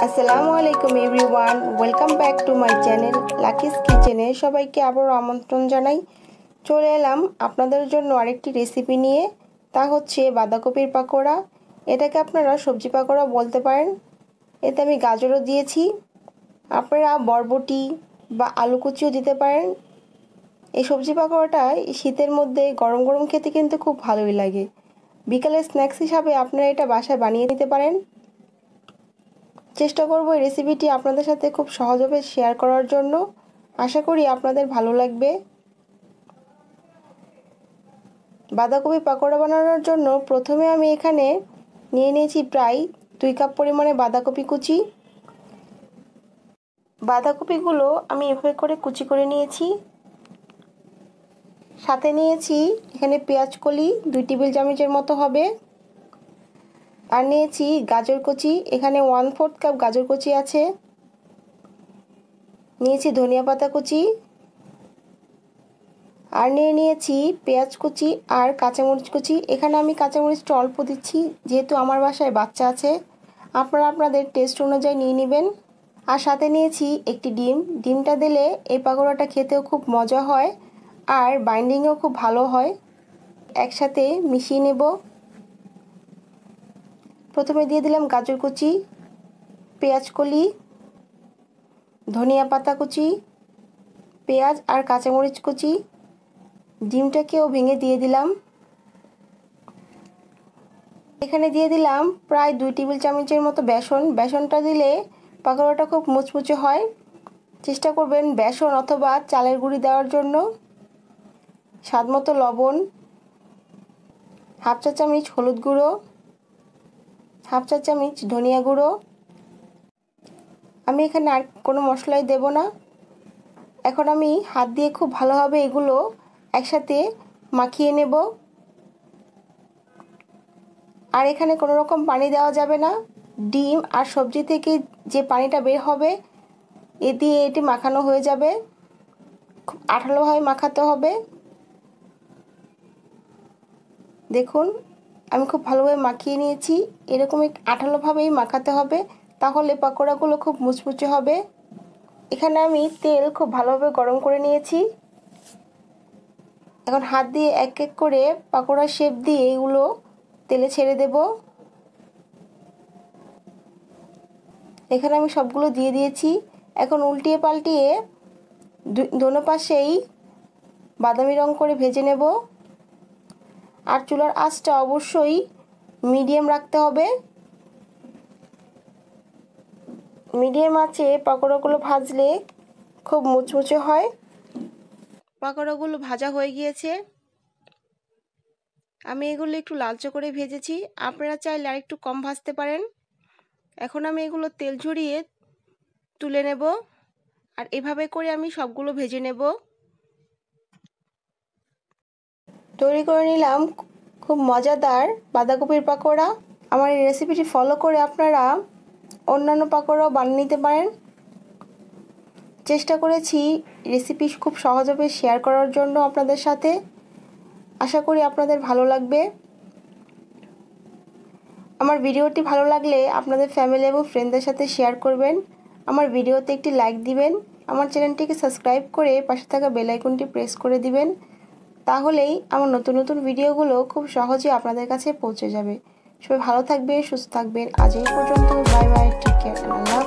আসসালামু আলাইকুম everyone, welcome back to my channel Lucky's কিচেনে। সবাইকে আবারও আমন্ত্রণ জানাই। চলে এলাম আপনাদের জন্য আরেকটি রেসিপি নিয়ে, তা হচ্ছে বাঁধাকপির পাকোড়া। এটাকে আপনারা সবজি পাকোড়া বলতে পারেন। এতে আমি গাজরও দিয়েছি, আপনারা বরবটি বা আলু কুচিও দিতে পারেন। এই সবজি পাকোড়াটা শীতের মধ্যে গরম গরম খেতে কিন্তু খুব ভালোই লাগে। বিকালে স্ন্যাক্স হিসাবে আপনারা এটা বাসায় বানিয়ে নিতে পারেন। চেষ্টা করব এই রেসিপিটি আপনাদের সাথে খুব সহজভাবে শেয়ার করার জন্য। আশা করি আপনাদের ভালো লাগবে। বাঁধাকপি পাকোড়া বানানোর জন্য প্রথমে আমি এখানে নিয়ে নিয়েছি প্রায় 2 কাপ পরিমাণে বাঁধাকপি কুচি। বাঁধাকপিগুলো আমি এভাবে করে কুচি করে নিয়েছি। সাথে নিয়েছি এখানে পেঁয়াজ কলি 2 টেবিল চামচের মতো হবে। আর নিয়েছি গাজর কুচি, এখানে 1/4 কাপ গাজর কুচি আছে। নিয়েছি ধনিয়া পাতা কুচি, আর নিয়েছি পেঁয়াজ কুচি আর কাঁচামরিচ কুচি। এখানে আমি কাঁচামরিচটা অল্প দিচ্ছি, যেহেতু আমার বাসায় বাচ্চা আছে। আপনারা আপনাদের টেস্ট অনুযায়ী নিয়ে নেবেন। আর সাথে নিয়েছি একটি ডিম। ডিমটা দিলে এই পাকোড়াটা খেতেও খুব মজা হয় আর বাইন্ডিংও খুব ভালো হয়। একসাথে মিশিয়ে নেব। প্রথমে দিয়ে দিলাম গাজর কুচি, পেঁয়াজ কলি, ধনিয়া পাতা কুচি, পেঁয়াজ আর কাঁচামরিচ কুচি। ডিমটাকেও ভেঙে দিয়ে দিলাম। এখানে দিয়ে দিলাম প্রায় 2 টেবিল চামচের মতো বেসন। বেসনটা দিলে পাকোড়াটা খুব মুচমুচে হয়। চেষ্টা করবেন বেসন অথবা চালের গুঁড়ি দেওয়ার জন্য। স্বাদমতো লবণ, 1/2 চা চামচ হলুদ গুঁড়ো, 1/2 চা চামচ ধনিয়া গুঁড়ো। আমি এখানে আর কোনো মশলাই দেব না। এখন আমি হাত দিয়ে খুব ভালোভাবে এগুলো একসাথে মাখিয়ে নেব। আর এখানে কোনো রকম পানি দেওয়া যাবে না। ডিম আর সবজি থেকে যে পানিটা বের হবে এ দিয়ে এটি মাখানো হয়ে যাবে। খুব আঠালোভাবে মাখাতে হবে। দেখুন আমি খুব ভালোভাবে মাখিয়ে নিয়েছি। এরকমই আঠালোভাবেই মাখাতে হবে, তাহলে পাকোড়াগুলো খুব মুচমুচে হবে। এখানে আমি তেল খুব ভালোভাবে গরম করে নিয়েছি। এখন হাত দিয়ে এক এক করে পাকোড়ার শেপ দিয়ে এগুলো তেলে ছেড়ে দেব। এখানে আমি সবগুলো দিয়ে দিয়েছি। এখন উল্টিয়ে পাল্টিয়ে দোনো পাশেই বাদামি রং করে ভেজে নেব। আর চুলার আঁচটা অবশ্যই মিডিয়াম রাখতে হবে। মিডিয়াম আঁচে পাকোড়াগুলো ভাজলে খুব মুচমুচে হয়। পাকোড়াগুলো ভাজা হয়ে গিয়েছে। আমি এগুলো একটু লালচে করে ভেজেছি, আপনারা চাইলে আর একটু কম ভাজতে পারেন। এখন আমি এগুলো তেল ঝরিয়ে তুলে নেব। আর এভাবে করে আমি সবগুলো ভেজে নেব। তৈরি করে নিলাম খুব মজাদার বাঁধাকপির পাকোড়া। আমার এই রেসিপিটি ফলো করে আপনারা অন্যান্য পাকোড়াও বানিয়ে নিতে পারেন। চেষ্টা করেছি রেসিপি খুব সহজভাবে শেয়ার করার জন্য আপনাদের সাথে। আশা করি আপনাদের ভালো লাগবে। আমার ভিডিওটি ভালো লাগলে আপনাদের ফ্যামিলি এবং ফ্রেন্ডদের সাথে শেয়ার করবেন। আমার ভিডিওতে একটি লাইক দিবেন। আমার চ্যানেলটিকে সাবস্ক্রাইব করে পাশে থাকা বেল আইকনটি প্রেস করে দিবেন। তাহলেই আমার নতুন নতুন ভিডিওগুলো খুব সহজে আপনাদের কাছে পৌঁছে যাবে। সবাই ভালো থাকবেন, সুস্থ থাকবেন। আজ এই পর্যন্ত। বাই বাই, টেক কেয়ার, আল্লাহ।